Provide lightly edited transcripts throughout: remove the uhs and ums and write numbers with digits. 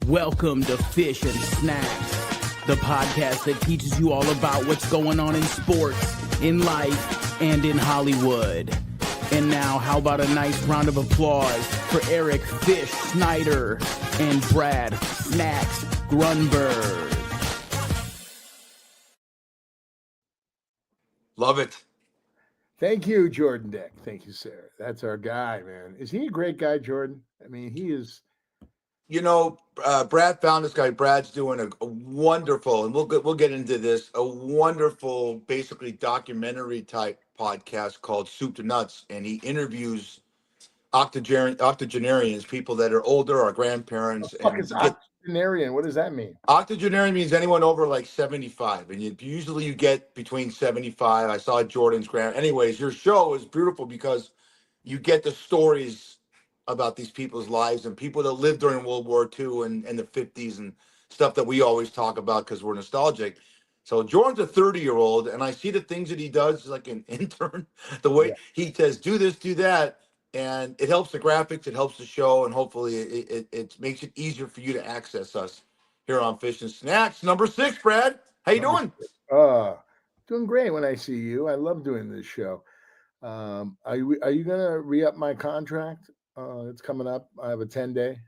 Welcome to Fish and Snacks, the podcast that teaches you all about what's going on in sports, in life, and in Hollywood. And now, how about a nice round of applause for Eric Fish Snyder and Brad Snacks Grunberg. Love it. Thank you, Jordan Dick. Thank you, Sarah. That's our guy, man. Is he a great guy, Jordan? I mean, he is. You know, Brad found this guy. Brad's doing a wonderful, and we'll get into this, a wonderful, basically documentary type podcast called Soup to Nuts, and he interviews octogenarians, people that are older, our grandparents. What the fuck is octogenarian? What does that mean? Octogenarian means anyone over like 75, and usually you get between 75. I saw Jordan's Anyways, your show is beautiful because you get the stories about these people's lives and people that lived during World War II and the 50s and stuff that we always talk about because we're nostalgic. So Jordan's a 30-year-old, and I see the things that he does like an intern, the way he says, do this, do that. And it helps the graphics, it helps the show, and hopefully it makes it easier for you to access us here on Fish and Snacks. Number 6, Brad. How you doing? Doing great when I see you. I love doing this show. Are you going to re-up my contract? It's coming up. I have a 10-day. Is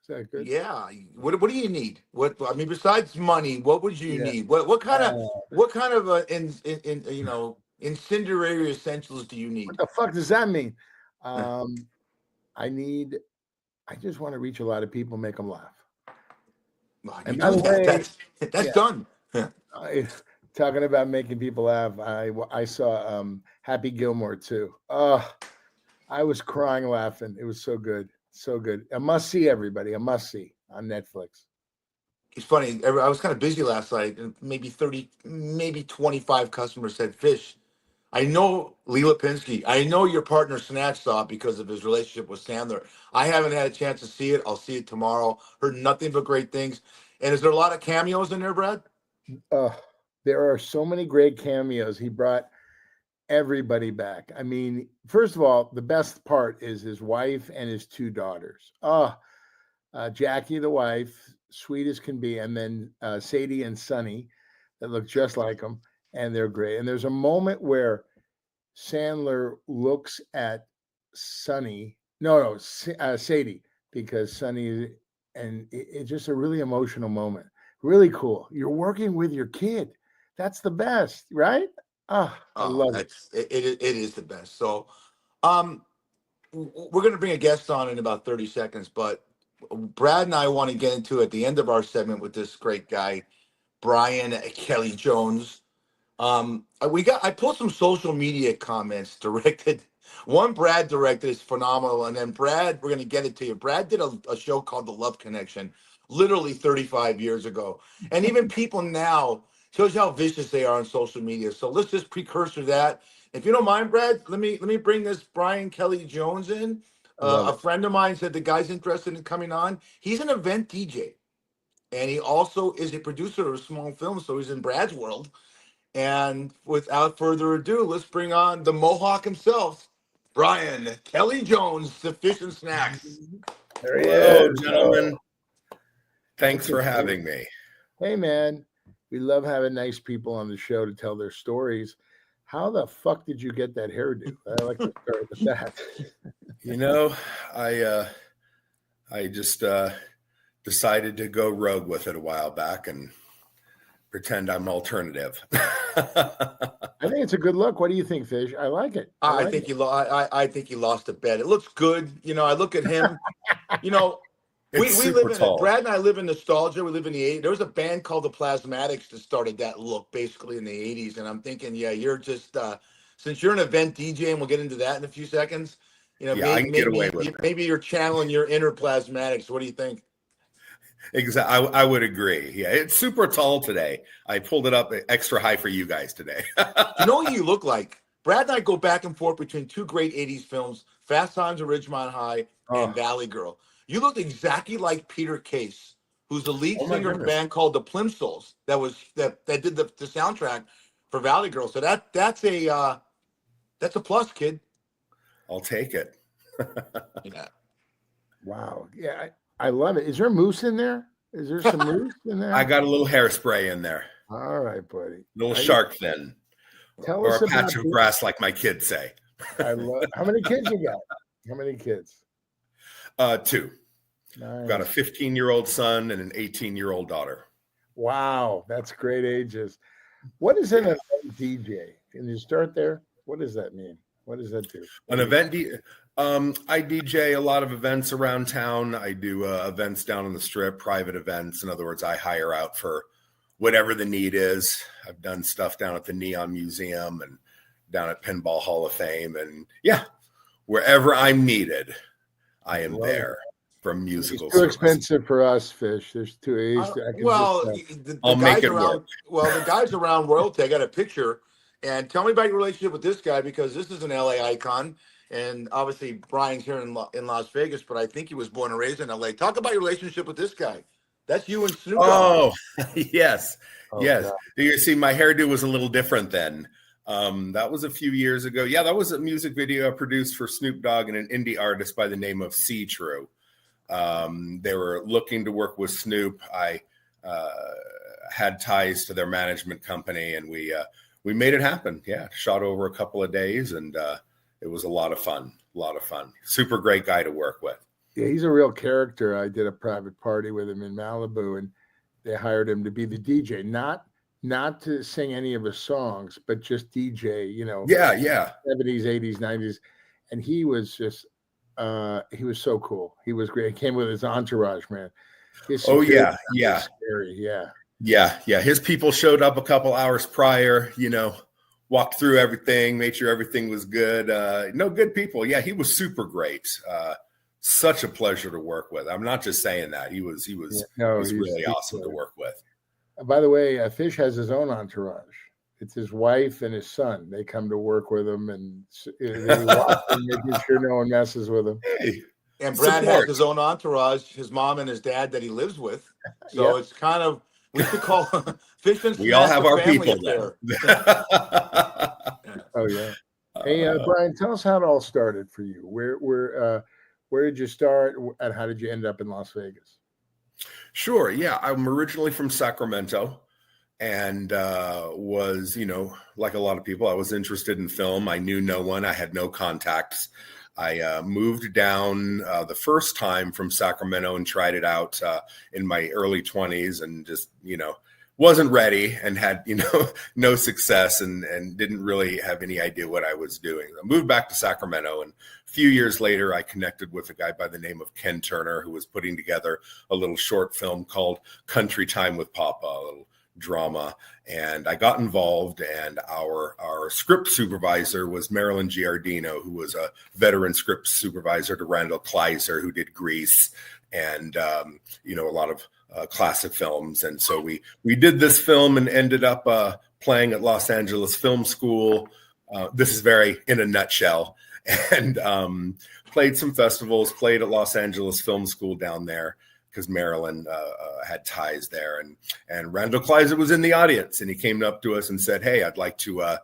that good? Yeah. What do you need? Besides money, what would you need? What kind of incendiary essentials do you need? What the fuck does that mean? I just want to reach a lot of people, make them laugh. Well, and by the way, that's done. Talking about making people laugh, I saw Happy Gilmore too. I was crying laughing. It was so good. So good. A must see, everybody. A must see on Netflix. It's funny. I was kind of busy last night, and maybe 25 customers said, Fish, I know Lee Lipinski. I know your partner Snatch saw it because of his relationship with Sandler. I haven't had a chance to see it. I'll see it tomorrow. Heard nothing but great things. And is there a lot of cameos in there, Brad? There are so many great cameos. He brought everybody back. I mean, first of all, the best part is his wife and his 2 daughters. Jackie, the wife, sweet as can be, and then Sadie and Sonny that look just like him, and they're great. And there's a moment where Sandler looks at Sadie, because Sonny, and it's just a really emotional moment. Really cool. You're working with your kid. That's the best, right? I love it. It is the best. So we're going to bring a guest on in about 30 seconds, but Brad and I want to get into at the end of our segment with this great guy, Brian Kelly Jones. I pulled some social media comments directed. One Brad directed is phenomenal, and then Brad, we're going to get it to you. Brad did a show called The Love Connection, literally 35 years ago, and even people now. Shows you how vicious they are on social media. So let's just precursor that. If you don't mind, Brad, let me bring this Brian Kelly Jones in. A friend of mine said the guy's interested in coming on. He's an event DJ, and he also is a producer of a small film, so he's in Brad's world. And without further ado, let's bring on the Mohawk himself, Brian Kelly Jones, to Fish and Snacks. There he is, gentlemen. Thanks for having me. Hey, man. We love having nice people on the show to tell their stories. How the fuck did you get that hairdo? I like to start with that. You know, I just decided to go rogue with it a while back and pretend I'm alternative. I think it's a good look. What do you think, Fish? I like it. I think he lost a bet. It looks good. You know, I look at him. You know. We live in Brad and I live in nostalgia. We live in the 80s. There was a band called the Plasmatics that started that look basically in the 80s. And I'm thinking, you're just since you're an event DJ, and we'll get into that in a few seconds. You know, I can get away with it. Maybe you're channeling your inner Plasmatics. What do you think? Exactly. I would agree. Yeah, it's super tall today. I pulled it up extra high for you guys today. You know what you look like? Brad and I go back and forth between 2 great 80s films, Fast Times at Ridgemont High and Valley Girl. You looked exactly like Peter Case, who's the lead singer of a band called the Plimsouls that did the soundtrack for Valley Girl. So that's a plus, kid. I'll take it. Yeah. Wow. Yeah, I love it. Is there moose in there? Is there some mousse in there? I got a little hairspray in there. All right, buddy. Little shark fin. Tell Or us a patch about of grass, like my kids say. I love. How many kids you got? How many kids? 2. Nice. Got a 15-year-old son and an 18-year-old daughter. Wow, that's great ages. What is an event DJ? Can you start there? What does that mean? What does that do? An event I DJ a lot of events around town. I do events down on the strip, private events. In other words, I hire out for whatever the need is. I've done stuff down at the Neon Museum and down at Pinball Hall of Fame. And yeah, wherever I'm needed, I am there. From musical. It's too expensive for us, Fish. There's too. I'll make it work. Well, the guys around royalty. I got a picture, and tell me about your relationship with this guy, because this is an LA icon, and obviously Brian's here in Las Vegas, but I think he was born and raised in LA. Talk about your relationship with this guy. That's you and Snoop Dogg. Oh, yes, yes. God. You see, my hairdo was a little different then. That was a few years ago. Yeah, that was a music video I produced for Snoop Dogg and an indie artist by the name of C True. They were looking to work with Snoop. I had ties to their management company, and we made it happen. Yeah, shot over a couple of days, and it was a lot of fun. Super great guy to work with. Yeah, he's a real character. I did a private party with him in Malibu, and they hired him to be the DJ, not to sing any of his songs, but just DJ. You know, 70s, 80s, 90s, and he was just. He was so cool. He was great. He came with his entourage, man. Yeah. Scary. Yeah. His people showed up a couple hours prior, walked through everything, made sure everything was good. Good people. Yeah, he was super great. Such a pleasure to work with. I'm not just saying that. He was really awesome to work with. By the way, Fish has his own entourage. It's his wife and his son. They come to work with him, and they watch him, making sure no one messes with him. And Brad has his own entourage, his mom and his dad that he lives with. So it's kind of, we could call Fish and we all have our people there. Oh yeah. Hey, Brian, tell us how it all started for you. Where did you start, and how did you end up in Las Vegas? Sure. Yeah, I'm originally from Sacramento. And was, like a lot of people, I was interested in film. I knew no one. I had no contacts. I moved down the first time from Sacramento and tried it out in my early 20s, and just, wasn't ready and had, no success, and didn't really have any idea what I was doing. I moved back to Sacramento, and a few years later, I connected with a guy by the name of Ken Turner, who was putting together a little short film called Country Time with Papa, a little drama, and I got involved, and our script supervisor was Marilyn Giardino, who was a veteran script supervisor to Randall Kleiser, who did Grease and a lot of classic films. And so we did this film and ended up playing at Los Angeles Film School. This is very in a nutshell, and played some festivals, played at Los Angeles Film School down there, because Marilyn had ties there, and Randall Kleiser was in the audience, and he came up to us and said, "Hey, I'd like to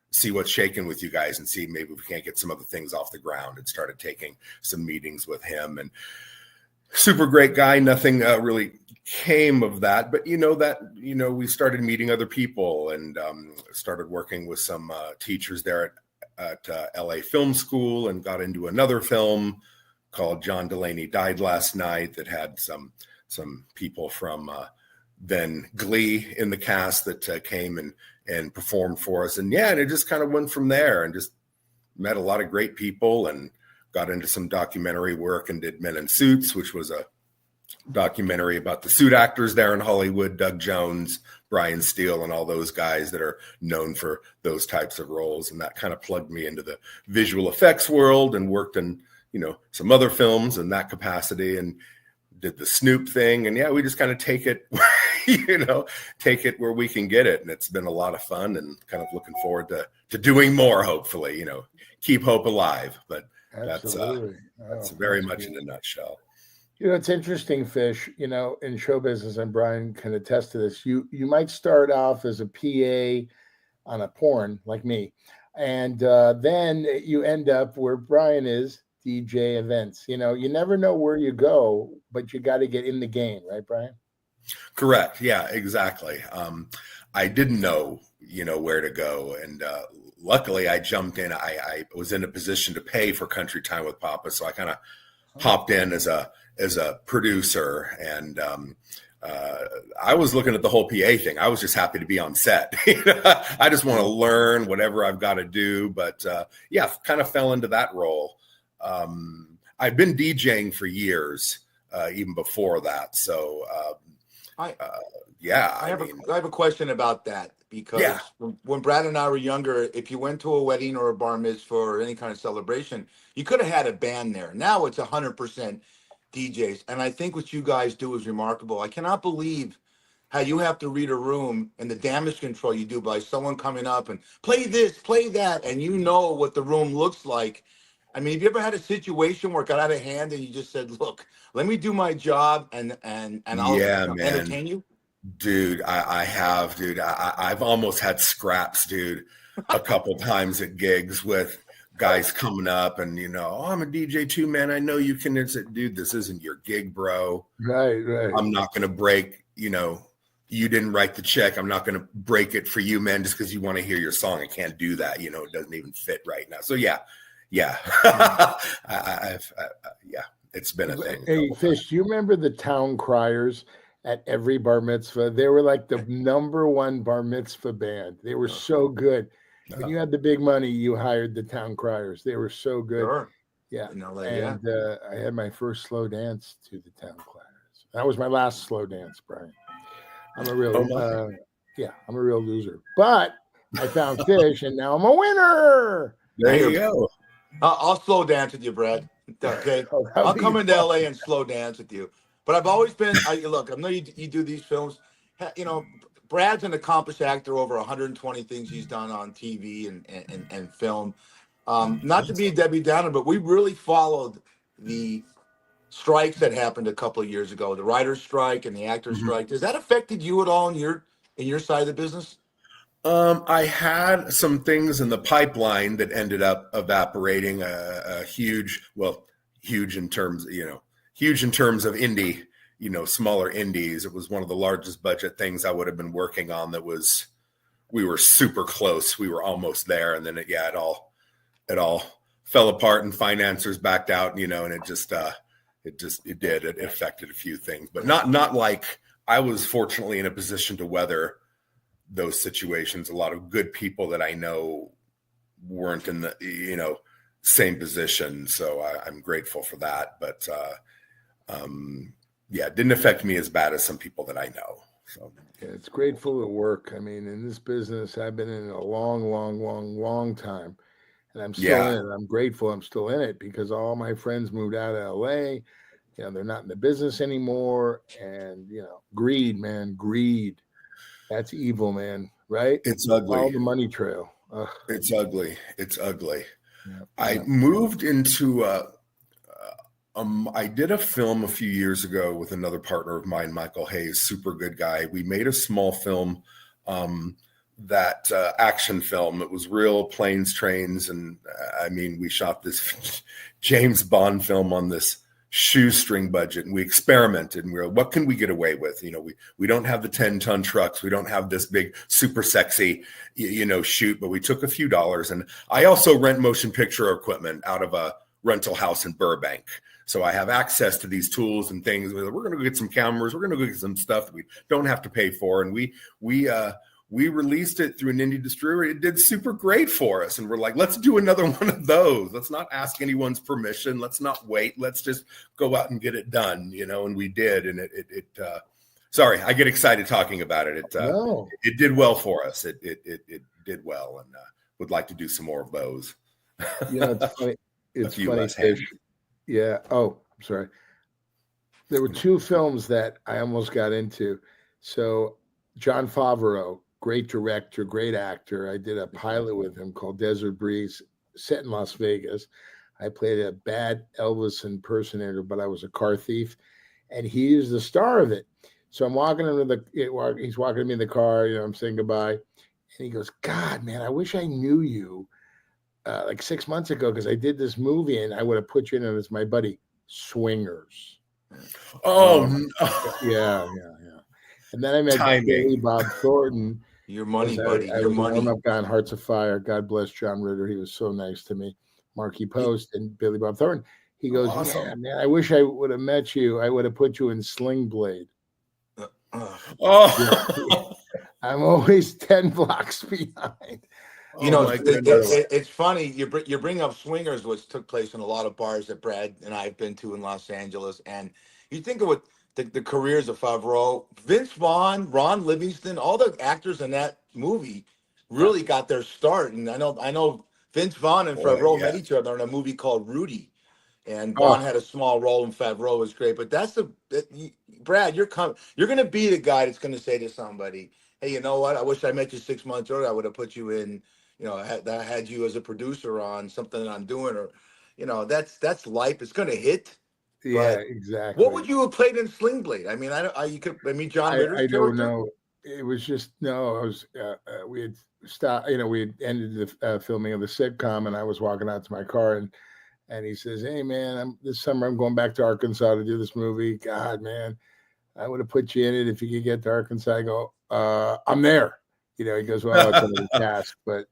see what's shaking with you guys and see maybe we can't get some other things off the ground." And started taking some meetings with him, and super great guy. Nothing really came of that, but we started meeting other people, and started working with some teachers there at LA Film School, and got into another film called John Delaney Died Last Night that had some people from then Glee in the cast that came and performed for us. And and it just kind of went from there, and just met a lot of great people, and got into some documentary work, and did Men in Suits, which was a documentary about the suit actors there in Hollywood, Doug Jones, Brian Steele, and all those guys that are known for those types of roles. And that kind of plugged me into the visual effects world, and worked in some other films in that capacity, and did the Snoop thing. And we just kind of take it, take it where we can get it. And it's been a lot of fun, and kind of looking forward to doing more, hopefully, keep hope alive. But that's very much in a nutshell. It's interesting, Fish, in show business, and Brian can attest to this. You might start off as a PA on a porn like me, and then you end up where Brian is, DJ events. You never know where you go, but you got to get in the game, right, Brian? Correct. Yeah, exactly. I didn't know, where to go. And luckily I jumped in. I was in a position to pay for Country Time with Papa. So I kind of hopped in as a producer. And I was looking at the whole PA thing. I was just happy to be on set. I just want to learn whatever I've got to do. But yeah, kind of fell into that role. I've been DJing for years, even before that. So yeah, I have a question about that, because Yeah. when Brad and I were younger, if you went to a wedding or a bar mitzvah or any kind of celebration, you could have had a band there. Now it's 100% DJs. And I think what you guys do is remarkable. I cannot believe how you have to read a room and the damage control you do by someone coming up and play this, play that, and you know what the room looks like. I mean, have you ever had a situation where it got out of hand and you just said, look, let me do my job and I'll man. entertain you? Dude, I have, dude. I've almost had scraps, dude, a couple times at gigs with guys coming up and, oh, I'm a DJ too, man. I know you can. It's dude, this isn't your gig, bro. Right. I'm not going to break, you didn't write the check. I'm not going to break it for you, man, just because you want to hear your song. I can't do that. It doesn't even fit right now. So yeah. Yeah. It's been a thing. Hey, Fish, do you remember the town criers at every bar mitzvah? They were like the number one bar mitzvah band. They were so good. When you had the big money, you hired the town criers. They were so good. Sure. Yeah. In LA, and I had my first slow dance to the town criers. That was my last slow dance, Brian. I'm a real loser. But I found Fish, and now I'm a winner. There you go. I'll slow dance with you, Brad. Okay, I'll come into LA and slow dance with you. But I've always been. Look, I know you do these films. Brad's an accomplished actor. Over 120 things he's done on TV and film. Not to be Debbie Downer, but we really followed the strikes that happened a couple of years ago. The writer's strike and the actor's strike. Has that affected you at all in your side of the business? I had some things in the pipeline that ended up evaporating. Huge in terms of indie, smaller indies. It was one of the largest budget things I would have been working on. We were super close. We were almost there, and then it all fell apart, and financiers backed out. And it affected a few things, but not like I was fortunately in a position to weather those situations. A lot of good people that I know weren't in the same position, so I'm grateful for that. But it didn't affect me as bad as some people that I know. So yeah, it's grateful to work. I mean, in this business, I've been in it a long time, and I'm still in it. I'm grateful I'm still in it because all my friends moved out of LA. They're not in the business anymore, and greed, man, greed. That's evil, man. Right? It's ugly. All the money trail. Ugh. It's ugly. Yeah. I moved into I did a film a few years ago with another partner of mine, Michael Hayes, super good guy. We made a small film, that action film. It was real planes, trains, and we shot this James Bond film on this shoestring budget, and we experimented, and we were, what can we get away with? We don't have the 10-ton trucks, we don't have this big super sexy shoot, but we took a few dollars. And I also rent motion picture equipment out of a rental house in Burbank, so I have access to these tools and things. We're going to go get some cameras, we're going to go get some stuff that we don't have to pay for, and we released it through an indie distributor. It did super great for us. And we're like, let's do another one of those. Let's not ask anyone's permission. Let's not wait. Let's just go out and get it done, and we did. And sorry, I get excited talking about it. It did well for us. It did well, and would like to do some more of those. It's funny. It's funny. Yeah. Oh, I'm sorry. There were two films that I almost got into. So Jon Favreau, great director, great actor. I did a pilot with him called Desert Breeze, set in Las Vegas. I played a bad Elvis impersonator, but I was a car thief, and he is the star of it. So I'm walking he's walking me in the car, I'm saying goodbye, and he goes, God, man, I wish I knew you like 6 months ago, because I did this movie and I would have put you in it as my buddy. Swingers. Oh, yeah. And then I met Timing. Billy Bob Thornton. Your money, I buddy. Your was a money. warm-up guy on Hearts of Fire. God bless John Ritter. He was so nice to me. Marky Post and Billy Bob Thornton. He goes, Awesome. yeah, man, I wish I would have met you. I would have put you in Sling Blade. Oh, I'm always 10 blocks behind. You know, my goodness. it's funny. You bring up Swingers, which took place in a lot of bars that Brad and I have been to in Los Angeles. And you think of what the careers of Favreau, Vince Vaughn, Ron Livingston, all the actors in that movie really got their start. And I know Vince Vaughn and Favreau met each other in a movie called Rudy. And Vaughn had a small role, and Favreau was great. But Brad, you're going to be the guy that's going to say to somebody, hey, you know what? I wish I met you 6 months earlier. I would have put you in, had you as a producer on something that I'm doing, or, that's life. It's going to hit. Yeah, But exactly. what would you have played in Sling Blade? I mean, John Ritter's I don't character? know. It was just we had stopped. We had ended the filming of the sitcom, and I was walking out to my car, and he says, "Hey, man, this summer I'm going back to Arkansas to do this movie. God, man, I would have put you in it if you could get to Arkansas." I go, "I'm there." He goes, "Well, it's under the cast," but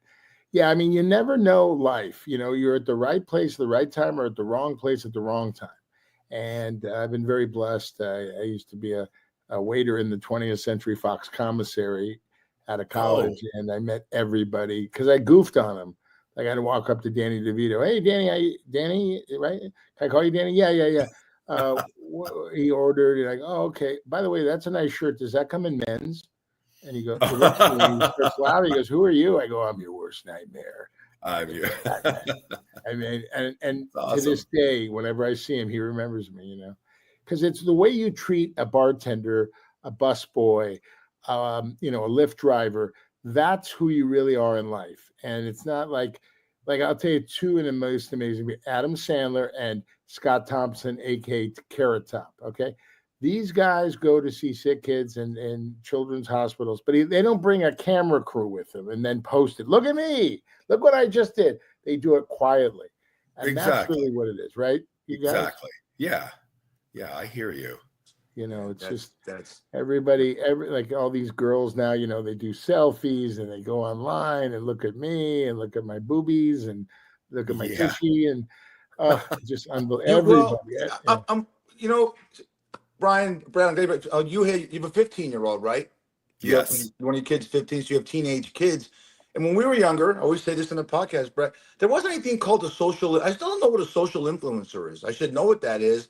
yeah, I mean, you never know life. You're at the right place at the right time, or at the wrong place at the wrong time. And I've been very blessed. I used to be a waiter in the 20th Century Fox commissary out of college, and I met everybody because I goofed on them. Like I'd walk up to Danny DeVito. Hey, Danny, right? Can I call you Danny? Yeah. He ordered, and I go, oh, okay. By the way, that's a nice shirt. Does that come in men's? And he goes, he looks at me, he starts laughing. He goes, who are you? I go, I'm your worst nightmare. I'm you. I mean, and awesome. To this day, whenever I see him, he remembers me, because it's the way you treat a bartender, a busboy, a Lyft driver. That's who you really are in life. And it's not like I'll tell you two of the most amazing, Adam Sandler and Scott Thompson, aka Carrot Top. Okay. These guys go to see sick kids in children's hospitals, but they don't bring a camera crew with them and then post it. Look at me. Look what I just did. They do it quietly. And that's really what it is, right? You guys? Exactly. Yeah. Yeah, I hear you. That's everybody, like all these girls now, they do selfies and they go online and look at me and look at my boobies and look at my tushy and just unbelievable. Brian, David, you have a 15-year-old, right? Yes. One of your kids 15, so you have teenage kids. And when we were younger, I always say this in the podcast, Brett, there wasn't anything called I still don't know what a social influencer is. I should know what that is.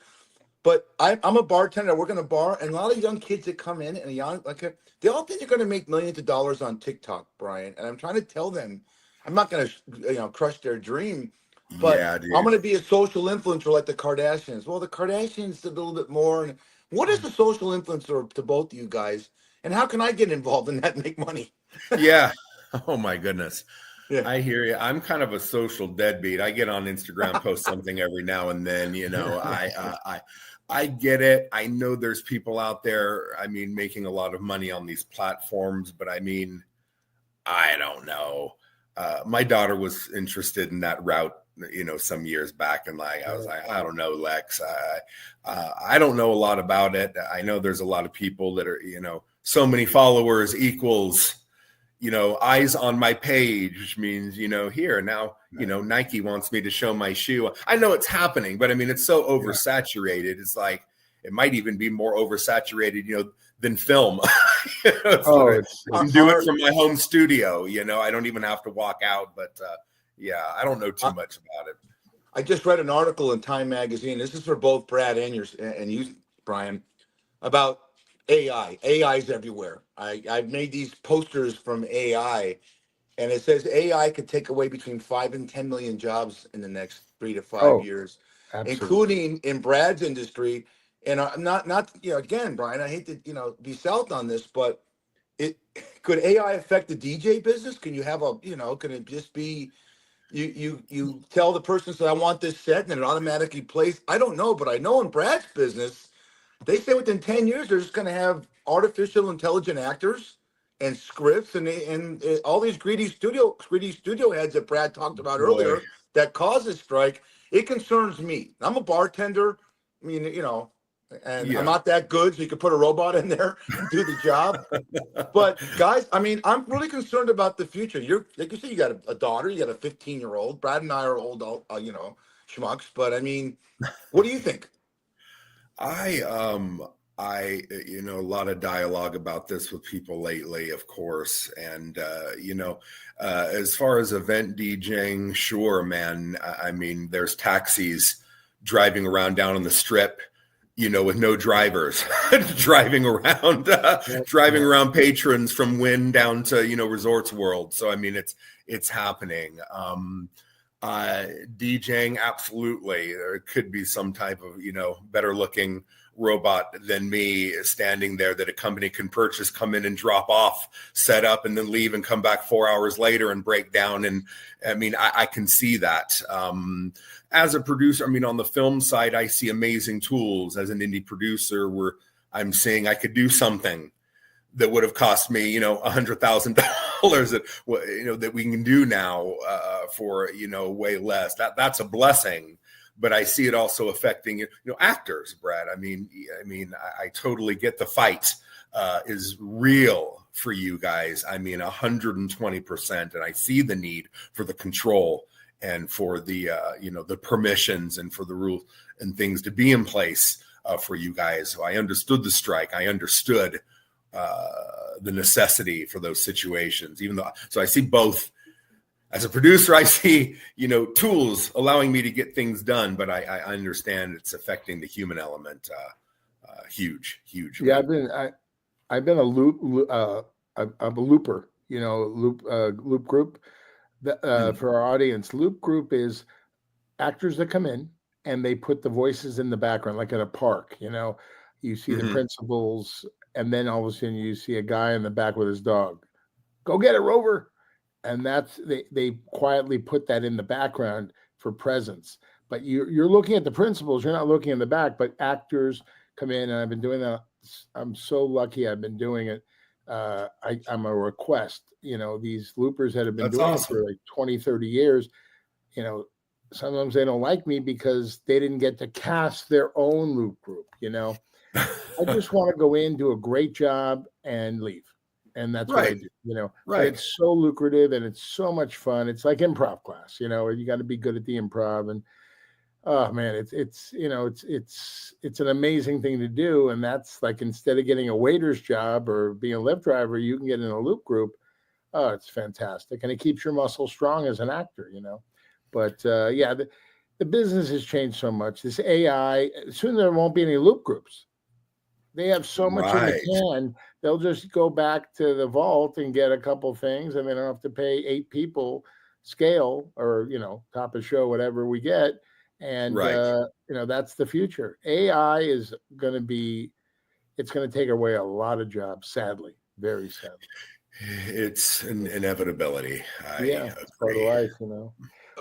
But I'm a bartender. I work in a bar, and a lot of young kids that come in they all think they're going to make millions of dollars on TikTok, Brian. And I'm trying to tell them, I'm not going to, crush their dream, but I'm going to be a social influencer like the Kardashians. Well, the Kardashians did a little bit more. And what is the social influencer to both of you guys? And how can I get involved in that and make money? Yeah. Oh my goodness. Yeah. I hear you. I'm kind of a social deadbeat. I get on Instagram, post something every now and then, I get it. I know there's people out there, making a lot of money on these platforms, but I don't know. My daughter was interested in that route, some years back. And I was like, I don't know, Lex. I don't know a lot about it. I know there's a lot of people that are, so many followers equals, eyes on my page, which means, here now, Nike wants me to show my shoe. I know it's happening, but it's so oversaturated. It's like, it might even be more oversaturated, than film. Do it from my home studio. I don't even have to walk out, but I don't know too much about it. I just read an article in Time Magazine. This is for both Brad and you, Brian, about AI. AI is everywhere. I've made these posters from AI, and it says AI could take away between 5 and 10 million jobs in the next 3 to 5 years, including in Brad's industry. And not again, Brian, I hate to be south on this, but could AI affect the DJ business? Can you have can it just be you tell the person, I want this set, and it automatically plays? I don't know, but I know in Brad's business, they say within 10 years, they're just going to have artificial intelligent actors and scripts and all these greedy studio heads that Brad talked about earlier that causes strike. It concerns me. I'm a bartender. And I'm not that good, so you could put a robot in there and do the job. But guys, I mean, I'm really concerned about the future. You're like you said, you got a daughter, you got a 15-year-old. Brad and I are old, schmucks. But I mean, what do you think? A lot of dialogue about this with people lately, of course. And, as far as event DJing, sure, man. I mean, there's taxis driving around down on the strip, with no drivers driving around patrons from Wynn down to, Resorts World. So, I mean, it's happening. DJing, absolutely. There could be some type of, better looking robot than me standing there that a company can purchase, come in and drop off, set up, and then leave and come back 4 hours later and break down. And I mean, I can see that. As a producer, I mean, on the film side, I see amazing tools. As an indie producer, where I'm saying I could do something that would have cost me, $100,000 that we can do now for, way less. That's a blessing. But I see it also affecting, actors, Brad. I mean, I totally get the fight is real for you guys. I mean, 120%. And I see the need for the control and for the, the permissions and for the rules and things to be in place for you guys. So I understood the strike. I understood the necessity for those situations, so I see both. As a producer, I see, tools allowing me to get things done, but I understand it's affecting the human element. Huge. Yeah, I've been a looper, loop group. For our audience, loop group is actors that come in and they put the voices in the background, like at a park. You see the principals, and then all of a sudden you see a guy in the back with his dog. Go get it, Rover. And that's they quietly put that in the background for presence. But you're looking at the principals, you're not looking in the back, but actors come in, and I've been doing that. I'm so lucky I've been doing it. I'm a request. These loopers that have been doing it for like 20, 30 years, sometimes they don't like me because they didn't get to cast their own loop group, I just want to go in, do a great job, and leave. And that's what I do, Right. But it's so lucrative and it's so much fun. It's like improv class, you got to be good at the improv. And oh man, it's an amazing thing to do. And that's like, instead of getting a waiter's job or being a Lyft driver, you can get in a loop group. Oh, it's fantastic. And it keeps your muscle strong as an actor, But the business has changed so much. This AI, soon there won't be any loop groups. They have so much in the can, they'll just go back to the vault and get a couple things, and they don't have to pay 8 people scale or, top of show, whatever we get. And, that's the future. AI is going to it's going to take away a lot of jobs, sadly, very sadly. It's an inevitability. It's part of life,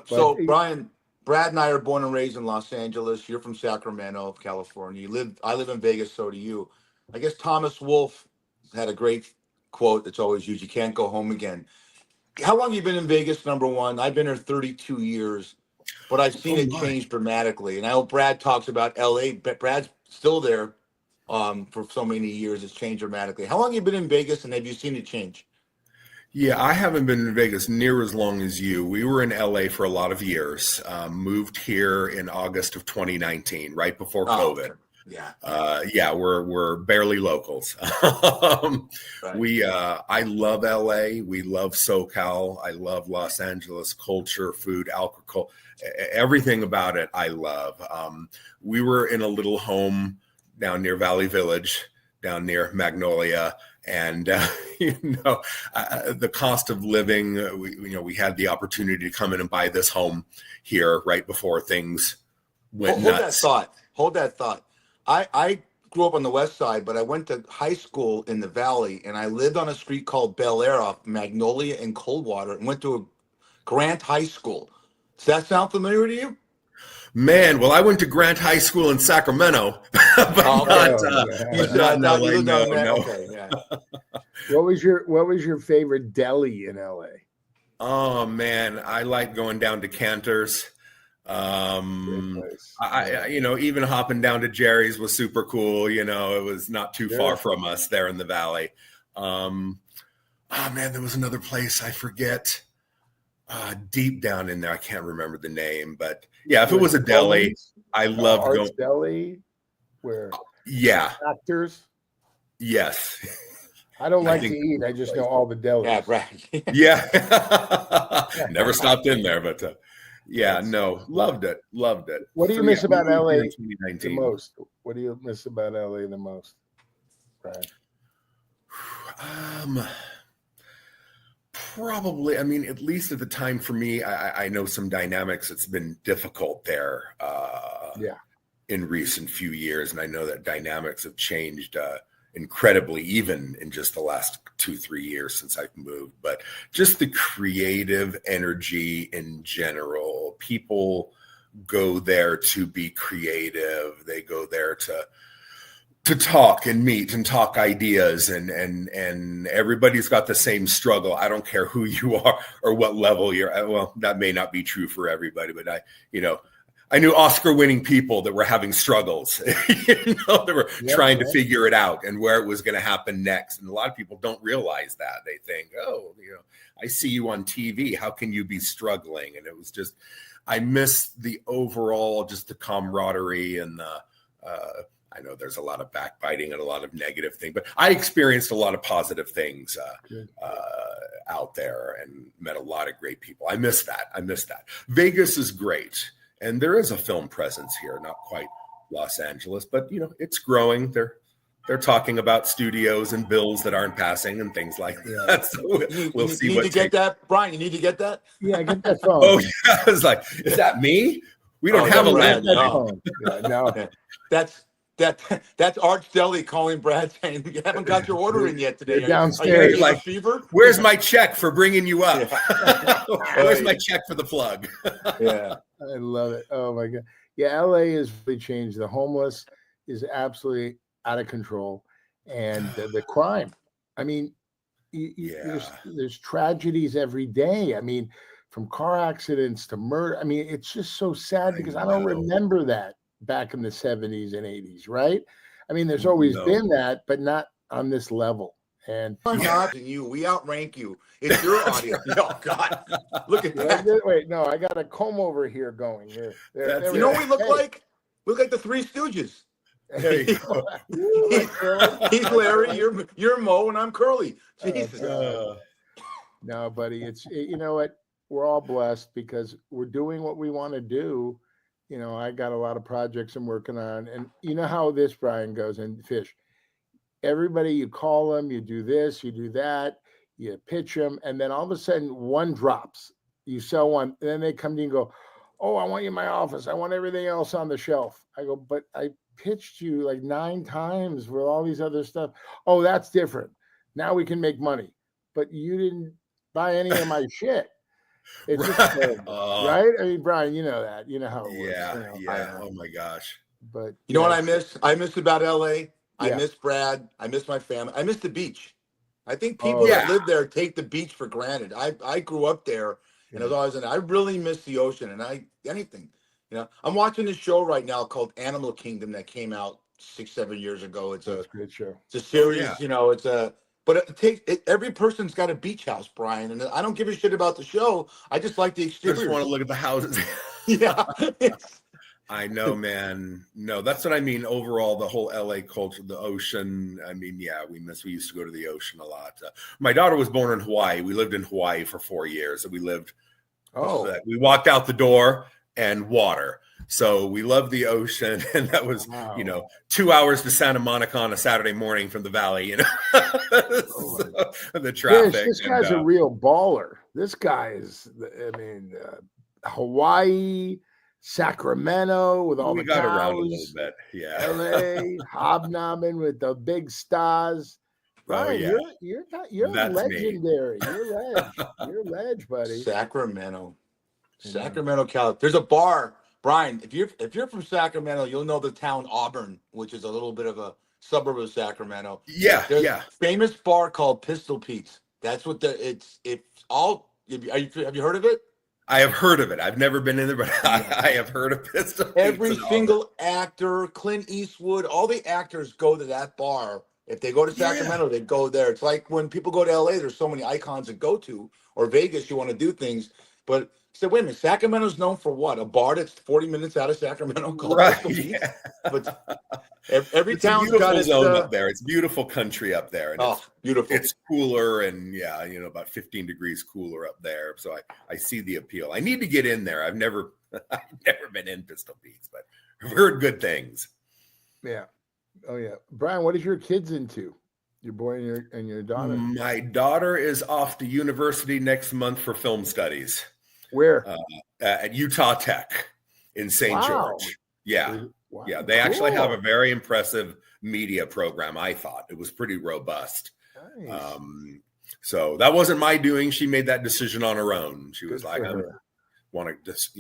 So, Brian, Brad and I are born and raised in Los Angeles. You're from Sacramento, California. I live in Vegas, so do you. I guess Thomas Wolfe had a great quote that's always used: "You can't go home again." How long have you been in Vegas, number one? I've been here 32 years, but I've seen it change dramatically. And I know Brad talks about LA, but Brad's still there for so many years. It's changed dramatically. How long have you been in Vegas, and have you seen it change? Yeah, I haven't been in Vegas near as long as you. We were in LA for a lot of years. Moved here in August of 2019, right before COVID. Okay. We're barely locals. I love LA. We love SoCal. I love Los Angeles culture, food, alcohol, everything about it. I love. We were in a little home down near Valley Village, down near Magnolia. And, the cost of living, we had the opportunity to come in and buy this home here right before things went nuts. Hold that thought. I grew up on the West Side, but I went to high school in the Valley, and I lived on a street called Bel Air off Magnolia and Coldwater, and went to a Grant High School. Does that sound familiar to you? Man, well, I went to Grant High School in Sacramento, but not in LA. No. Okay, yeah. What was your favorite deli in LA? Oh man, I like going down to Cantor's. Great place. Even hopping down to Jerry's was super cool. It was not too far from us there in the valley. Man, there was another place I forget. Deep down in there, I can't remember the name, but yeah, if it was a deli, I loved Art's going. Deli, where actors. Yes. I don't like to eat. I just know all the delis. Yeah, right. Yeah. Never stopped in there, but loved it. What do you miss about LA the most? What do you miss about LA the most, Brian? Probably, at least at the time for me, I know some dynamics. It's been difficult there in recent few years. And I know that dynamics have changed incredibly, even in just the last 2-3 years since I've moved. But just the creative energy in general, people go there to be creative. They go there to talk and meet and talk ideas, and everybody's got the same struggle. I don't care who you are or what level you're at. Well, that may not be true for everybody, but I knew Oscar-winning people that were having struggles, they were trying to figure it out and where it was going to happen next. And a lot of people don't realize that. They think, I see you on TV. How can you be struggling? And it was just, I miss the overall, just the camaraderie and I know there's a lot of backbiting and a lot of negative things, but I experienced a lot of positive things out there and met a lot of great people. I miss that. Vegas is great. And there is a film presence here, not quite Los Angeles, but it's growing. They're talking about studios and bills that aren't passing and things like that. So we'll see. You need to get that, Brian. You need to get that. Yeah, get that phone. Oh yeah, I was like, is that me? We don't have a landline. No. That's Art's Deli calling Brad saying you haven't got your order in yet today. Downstairs, like fever. Where's my check for bringing you up? Where's my check for the plug? Yeah, I love it. Oh my God. Yeah, LA has really changed. The homeless is absolutely out of control, and the crime. There's tragedies every day. From car accidents to murder. It's just so sad because I don't remember that back in the 70s and 80s, right? There's always been that, but not on this level. And we outrank you. It's your audience. Oh God, look at that. Wait, no, I got a comb over here going here. What we look like? We look like the Three Stooges. There you go. He's Larry, you're Mo, and I'm Curly. Jesus. No, buddy, you know what? We're all blessed because we're doing what we want to do. I got a lot of projects I'm working on, and you know how this, Brian, goes and Fish. Everybody, you call them, you do this, you do that, you pitch them, and then all of a sudden one drops. You sell one, and then they come to you and go, "Oh, I want you in my office. I want everything else on the shelf." I go, "But I pitched you like 9 times with all these other stuff." "Oh, that's different. Now we can make money." "But you didn't buy any of my shit." It's just right? Brian, you know that. You know how it works. Yeah. Oh my gosh. But you know what I miss? I miss about LA. I miss Brad. I miss my family. I miss the beach. I think people that live there take the beach for granted. I grew up there, and as always, I really miss the ocean and anything. I'm watching this show right now called Animal Kingdom that came out 6-7 years ago. It's a great show. It's a series. But every person's got a beach house, Brian, and I don't give a shit about the show. I just like the exterior. I just want to look at the houses. Yeah. I know, man. No, that's what I mean. Overall, the whole LA culture, the ocean. We used to go to the ocean a lot. My daughter was born in Hawaii. We lived in Hawaii for 4 years, and we we walked out the door and water. So we loved the ocean, and that was, 2 hours to Santa Monica on a Saturday morning from the valley, the traffic. This guy's a real baller. This guy is, Hawaii, Sacramento with all the got cows, around a little bit. Yeah. LA, hobnobbing with the big stars. Brian, you're legendary. You're a ledge, buddy. Sacramento, California. There's a bar. Brian, if you're from Sacramento, you'll know the town Auburn, which is a little bit of a suburb of Sacramento. Yeah, There's a famous bar called Pistol Pete's. That's what have you heard of it? I have heard of it. I've never been in there, but I have heard of Pistol Pete's. Every single actor, Clint Eastwood, all the actors go to that bar. If they go to Sacramento, they go there. It's like when people go to LA, there's so many icons to go to, or Vegas, you want to do things. But I said, wait a minute, Sacramento's known for what? A bar that's 40 minutes out of Sacramento called Pistol Pete's? Yeah. But every It's town's a beautiful got its zone up there. It's beautiful country up there. And beautiful. It's cooler and about 15 degrees cooler up there. So I see the appeal. I need to get in there. I've never been in Pistol Pete's, but I've heard good things. Yeah. Oh yeah. Brian, what is your kids into? Your boy and your daughter? My daughter is off to university next month for film studies. Where? At Utah Tech in St. George. Yeah. Wow, Yeah. They actually cool. have a very impressive media program. I thought it was pretty robust. Nice. So that wasn't my doing. She made that decision on her own. She was like, I want to just,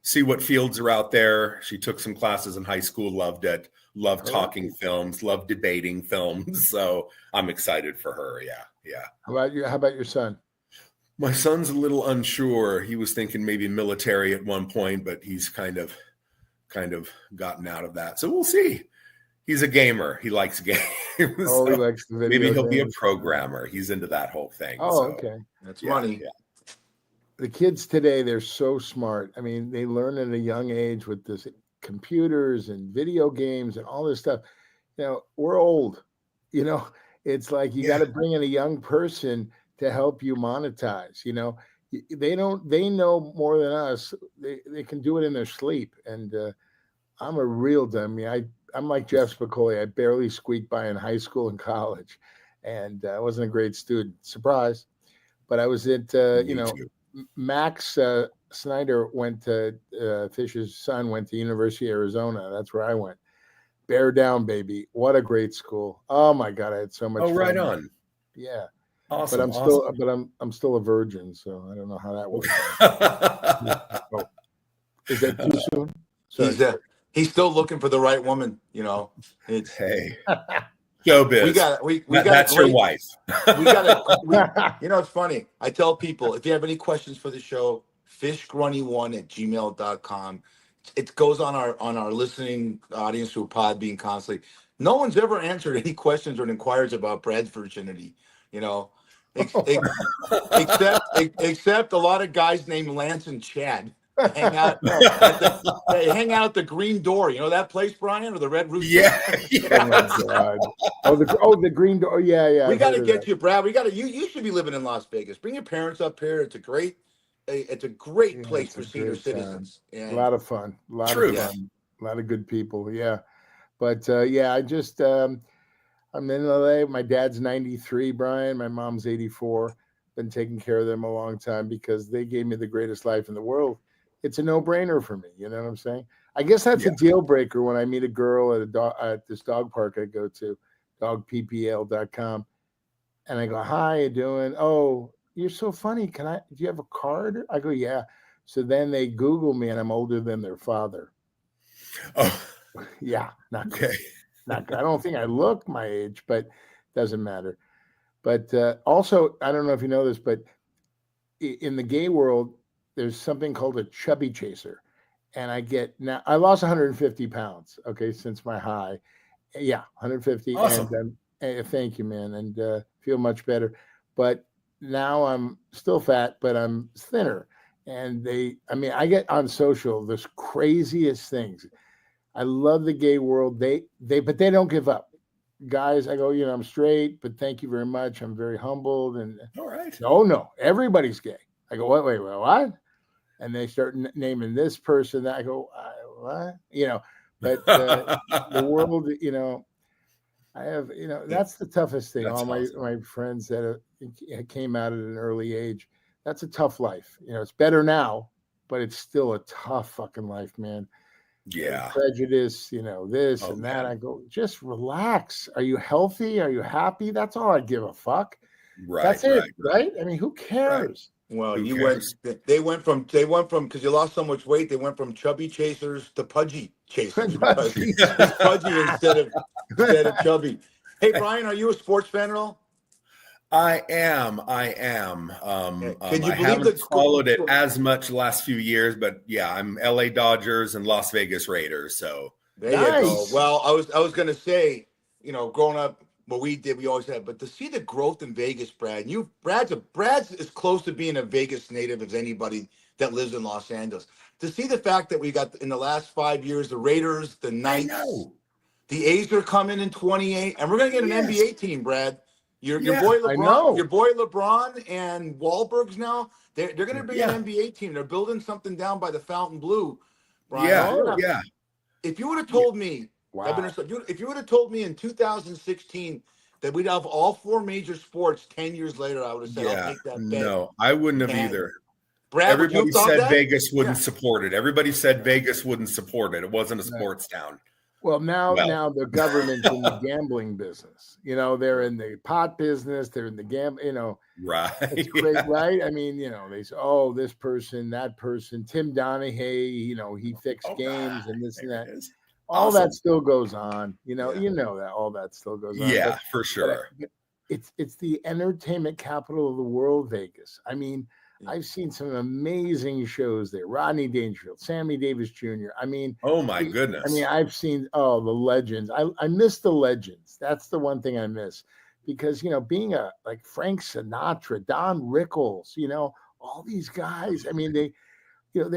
see what fields are out there. She took some classes in high school, loved it, loved talking films, loved debating films. So I'm excited for her. Yeah. Yeah. How about you? How about your son? My son's a little unsure. He was thinking maybe military at one point, but he's kind of gotten out of that. So we'll see. He's a gamer. He likes games. Oh, he likes the video maybe he'll be a games. programmer. He's into that whole thing. Oh, okay. That's money. Yeah. The kids today, they're so smart. I mean, they learn at a young age with this computers and video games and all this stuff. We're old. It's like you got to bring in a young person to help you monetize. They know more than us. They can do it in their sleep. And I'm a real dummy. I'm like Jeff Spicoli. I barely squeaked by in high school and college, and I wasn't a great student. Surprise. But I was at, Max Snyder went to, Fisher's son went to University of Arizona. That's where I went. Bear down, baby. What a great school. Oh my God. I had so much fun. Right on. Yeah. Awesome. But I'm still a virgin, so I don't know how that works. Is that too soon? Sorry. He's still looking for the right woman. It's hey, showbiz. We got that's your wife. It's funny. I tell people if you have any questions for the show, fishgrunny1@gmail.com. It goes on our listening audience through Podbean constantly. No one's ever answered any questions or inquiries about Brad's virginity. Except a lot of guys named Lance and Chad hang out at the Green Door. You know that place, Brian, or the Red Rooster? Yeah. Oh my God. The Green Door. Yeah. We got to get you, Brad. You should be living in Las Vegas. Bring your parents up here. It's a great place for senior citizens. A lot of fun. A lot of good people. Yeah. But I just I'm in LA. My dad's 93, Brian. My mom's 84. Been taking care of them a long time because they gave me the greatest life in the world. It's a no-brainer for me. You know what I'm saying? I guess that's a deal breaker when I meet a girl at this dog park I go to, dogppl.com. And I go, hi, how you doing? Oh, you're so funny. Do you have a card? I go, yeah. So then they Google me and I'm older than their father. Oh, yeah. Not good. okay. Not good. I don't think I look my age, but doesn't matter. But also, I don't know if you know this, but in the gay world, there's something called a chubby chaser. And I lost 150 pounds, since my high. Yeah, 150. Awesome. And thank you, man. And feel much better. But now I'm still fat, but I'm thinner. And I get on social this craziest things. I love the gay world. But they don't give up. Guys, I go, I'm straight, but thank you very much. I'm very humbled. And all right. No, everybody's gay. I go, wait, what? And they start naming this person. That I go, what? But the world, I have, that's the toughest thing. That's all my friends that came out at an early age, that's a tough life. It's better now, but it's still a tough fucking life, man. Yeah. Prejudice, this and that. I go, just relax. Are you healthy? Are you happy? That's all I give a fuck. Right. That's it, right? I mean, who cares? Right. Well, they went from because you lost so much weight, they went from chubby chasers to pudgy chasers. Pudgy instead of chubby. Hey, Brian, are you a sports fan at all? I am. Can you I believe haven't followed it as much the last few years, but yeah, I'm LA Dodgers and Las Vegas Raiders. So There Nice. you go. Well, I was gonna say, growing up, what we did, we always had, but to see the growth in Vegas, Brad, Brad's as close to being a Vegas native as anybody that lives in Los Angeles. To see the fact that we got in the last 5 years, the Raiders, the I Knights, know. the A's are coming in 28, and we're gonna get an Yes. NBA team, Brad. Your Yeah, boy I know. LeBron, and Wahlberg's now. They're gonna bring Yeah. an NBA team. They're building something down by the Fountain Blue, Brian. Yeah, Oh. yeah. If you would have told me, Wow. if you would have told me in 2016 that we'd have all four major sports 10 years later, I would have said, I'll Yeah. take that bet. No, I wouldn't have And either. Brad, would you Everybody have thought said that? Vegas wouldn't Yeah. support it. Everybody said Vegas wouldn't support it. It wasn't a Right. sports town. Well, now Well. the government's in the gambling business. They're in the pot business. They're in the Right. It's great, right? I mean, they say, oh, this person, that person, Tim Donahue, he fixed Oh, games God, and this and there that. it is. All Awesome. that still goes on. Yeah. That all that still goes on. Yeah, But- for but sure. it's the entertainment capital of the world, Vegas. I mean, Yeah. I've seen some amazing shows there. Rodney Dangerfield, Sammy Davis Jr. I mean, Oh my goodness. I've seen the legends. I miss the legends. That's the one thing I miss because being like Frank Sinatra, Don Rickles, all these guys. I mean, they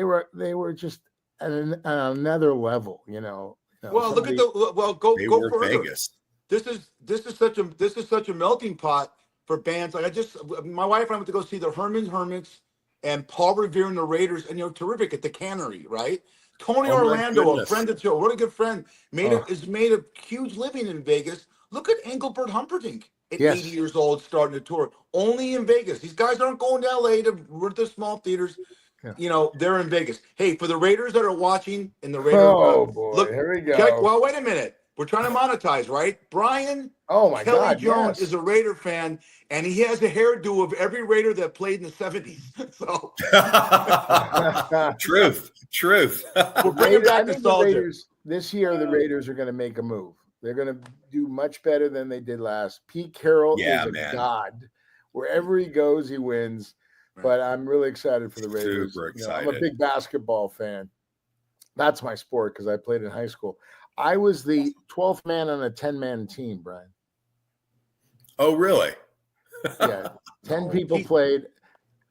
were just at another level. Well, look at go they go were further. Vegas. This is such a melting pot for bands. Like my wife and I went to go see the Hermits and Paul Revere and the Raiders, and terrific at the Cannery, right? Tony Oh, my Orlando, a goodness. friend of the show, what a good friend, made Oh. a huge living in Vegas. Look at Engelbert Humperdinck at Yes. 80 years old, starting to tour only in Vegas. These guys aren't going to LA to rent the small theaters. Yeah. They're in Vegas. Hey, for the Raiders that are watching in the Raiders, Oh boy, look, here we go. well, wait a minute. We're trying to monetize, right? Brian Oh my Kelly God, Jones yes. is a Raider fan, and he has a hairdo of every Raider that played in the 70s. So Truth. we're bringing back I think the nostalgia. Raiders this year. The Raiders are going to make a move. They're going to do much better than they did last. Pete Carroll Yeah, is a man. god. Wherever he goes, he wins. But I'm really excited for the Raiders. Super I'm a excited. big basketball fan. That's my sport because I played in high school. I was the 12th man on a 10-man team, Brian. Oh, really? Yeah, 10 Oh, people Pete- played.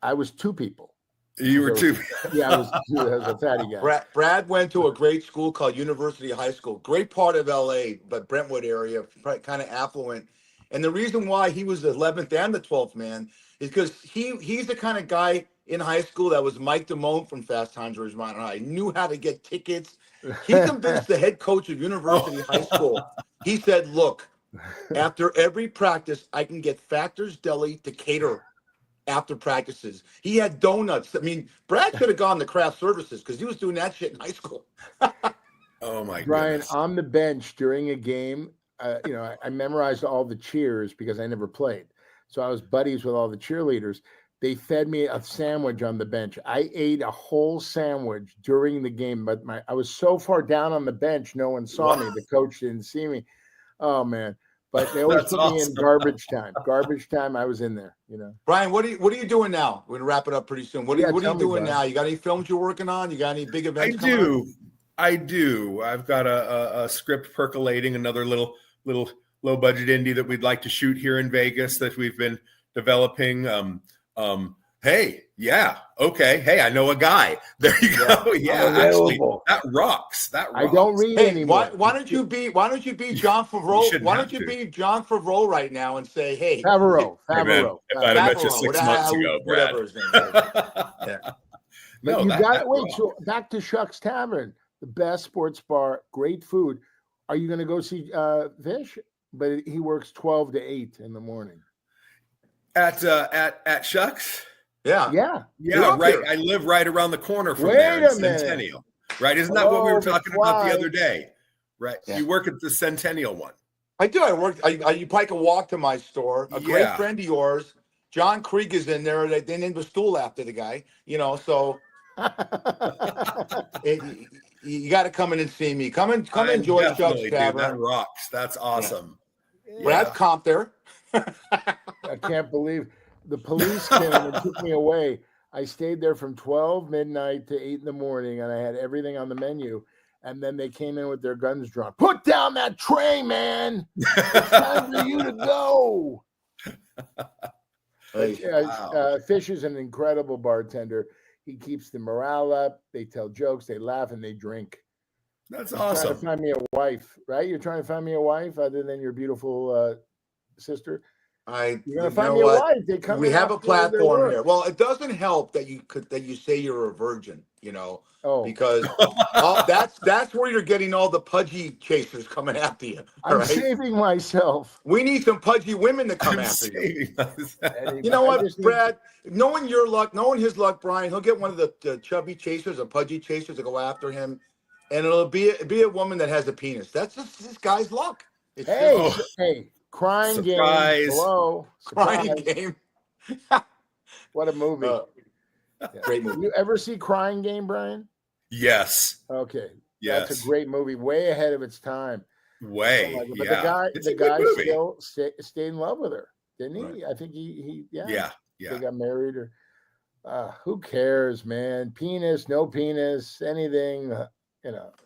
I was 2 people. You were too. Yeah, I was a fatty guy. Brad went to a great school called University High School, great part of LA, but Brentwood area, kind of affluent. And the reason why he was the 11th and the 12th man is because he's the kind of guy in high school that was Mike Damone from Fast Times at Ridgemont High, knew how to get tickets. He convinced the head coach of University High School. He said, look, after every practice, I can get Factor's Deli to cater after practices. He had donuts. I mean, Brad could have gone to craft services because he was doing that shit in high school. Oh my Brian, goodness. on the bench during a game, I memorized all the cheers because I never played. So I was buddies with all the cheerleaders. They fed me a sandwich on the bench. I ate a whole sandwich during the game, but I was so far down on the bench, no one saw me. The coach didn't see me. Oh man. But they always That's put me in awesome. garbage time. Garbage time, I was in there, Brian, what are you doing now? We're gonna wrap it up pretty soon. What are you Tell me, doing Brian. now? You got any films you're working on? You got any big I events coming up? I do. I've got a script percolating, another little low budget indie that we'd like to shoot here in Vegas that we've been developing. Hey, yeah, okay. Hey, I know a guy. There you go. Yeah, I'm actually, available. that rocks. That rocks. I don't read Hey, anymore. why don't you be John Favreau? You shouldn't Why have don't you to. be John Favreau right now and say, hey, Favreau. Hey, man, if I'd have met you Favreau, 6 months ago, Brad. whatever his name is. Yeah. But No, you that got to wait. rocks. So back to Shuck's Tavern, the best sports bar, great food. Are you going to go see Fish? But he works 12 to 8 in the morning. At Shucks. Yeah. Yeah. Yeah, up right. here. I live right around the corner from Wait there a in minute. Centennial. Right? Isn't that what we Oh, were talking about the McFly. other day? Right. Yeah. You work at the Centennial one. I do. You probably can walk to my store. A great Yeah. friend of yours, John Krieg, is in there. They named a stool after the guy. So you got to come in and see me. Come enjoy Chuck's Definitely, dude. That Tavern. rocks. That's awesome. Brad's Yeah. comp there. can't believe the police came and took me away. I stayed there from 12 midnight to 8 in the morning, and I had everything on the menu. And then they came in with their guns drawn. Put down that tray, man. It's time for you to go. Fish is an incredible bartender. He keeps the morale up. They tell jokes, they laugh, and they drink. That's He's awesome. trying to find me a wife, right? You're trying to find me a wife other than your beautiful sister. You're gonna find me a wife. We have a platform here. Well, it doesn't help that you say you're a virgin, because that's where you're getting all the pudgy chasers coming after you. I'm saving myself. We need some pudgy women to come after you. You know what, Brad? Knowing your luck, knowing his luck, Brian, he'll get one of the chubby chasers, the pudgy chasers, to go after him, and it'll be a woman that has a penis. That's just this guy's luck. Hey. Crying Surprise. Game. Hello. Crying Game. What a movie. Great movie. You ever see Crying Game, Brian? Yes. Okay. Yes. That's a great movie. Way ahead of its time. But the guy still stayed in love with her, didn't he? Right. I think he Yeah. They got married who cares, man? Penis, no penis, anything.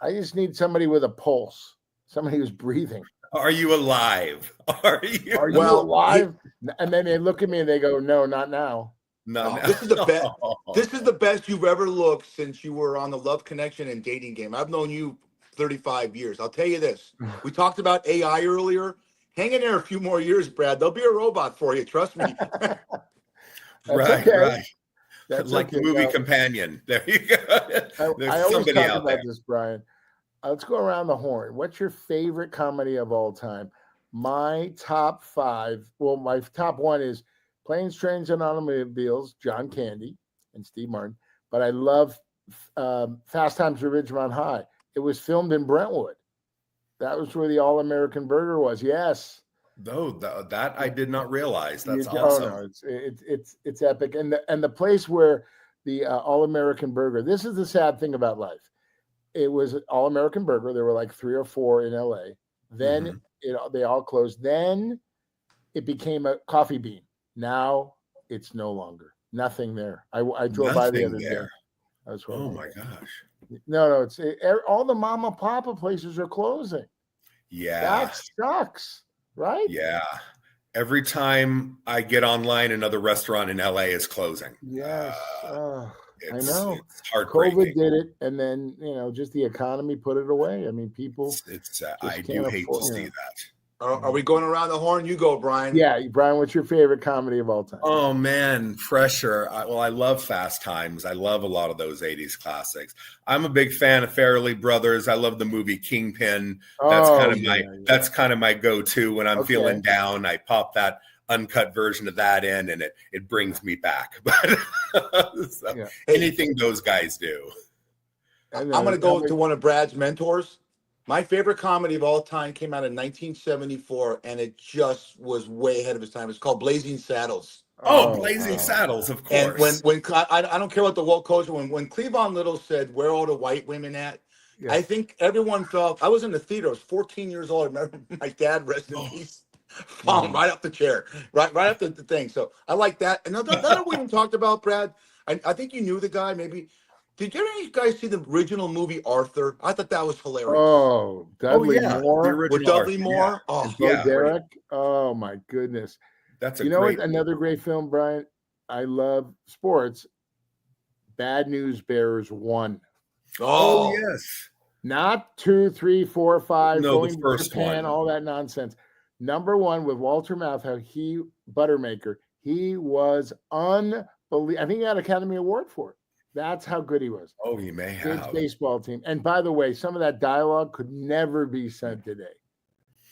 I just need somebody with a pulse, somebody who's breathing. Are you alive? Are you alive? And then they look at me and they go, "No, not now." No. This is the best. This is the best you've ever looked since you were on the Love Connection and Dating Game. I've known you 35 years. I'll tell you this. We talked about AI earlier. Hang in there a few more years, Brad. There'll be a robot for you. Trust me. Right. That's like the movie Companion. There you go. I always talk about this, Brian. Let's go around the horn. What's your favorite comedy of all time? My top 5. Well, my top 1 is Planes, Trains, and Automobiles, John Candy and Steve Martin. But I love Fast Times at Ridgemont High. It was filmed in Brentwood. That was where the All-American Burger was. Yes. No, that I did not realize. That's awesome. Oh, no, it's epic. And the place where the All-American Burger. This is the sad thing about life. It was All-American Burger. There were like 3 or 4 in LA. Then they all closed. Then it became a Coffee Bean. Now it's no longer. Nothing there. I drove by the other day. Oh my gosh. No, all the mama papa places are closing. Yeah. That sucks, right? Yeah. Every time I get online, another restaurant in LA is closing. Yes. I know. It's heartbreaking. COVID did it, and then just the economy put it away. I mean, people. I do hate to see that. Are we going around the horn? You go, Brian. Yeah, Brian. What's your favorite comedy of all time? Oh man, Fresher. I love Fast Times. I love a lot of those '80s classics. I'm a big fan of Farrelly Brothers. I love the movie Kingpin. That's kind of my go-to when I'm feeling down. I pop that uncut version of that in, and it brings me back. But anything those guys do. I'm going to go to one of Brad's mentors. My favorite comedy of all time came out in 1974, and it just was way ahead of its time. It's called Blazing Saddles. Blazing Saddles, of course. And when I don't care what the woke culture, when Cleavon Little said, "Where are all the white women at?" Yeah. I think everyone felt. I was in the theater. I was 14 years old. I remember my dad, rest in peace, falling right up the chair, right up the thing. So I like that. And that we even talked about, Brad. I think you knew the guy, maybe. Did you guys see the original movie Arthur? I thought that was hilarious. Oh, Dudley Moore. With Dudley Moore. Yeah. Oh, Derek. Oh, my goodness. That's another great film, Brian. I love sports. Bad News Bears 1. Oh, yes. Not 2, 3, 4, 5. No, going the first to Japan, one. all that nonsense. Number 1 with Walter Matthau. Buttermaker. He was unbelievable. I think he had an Academy Award for it. That's how good he was. Oh, he may have. Kids baseball team. And by the way, some of that dialogue could never be said today.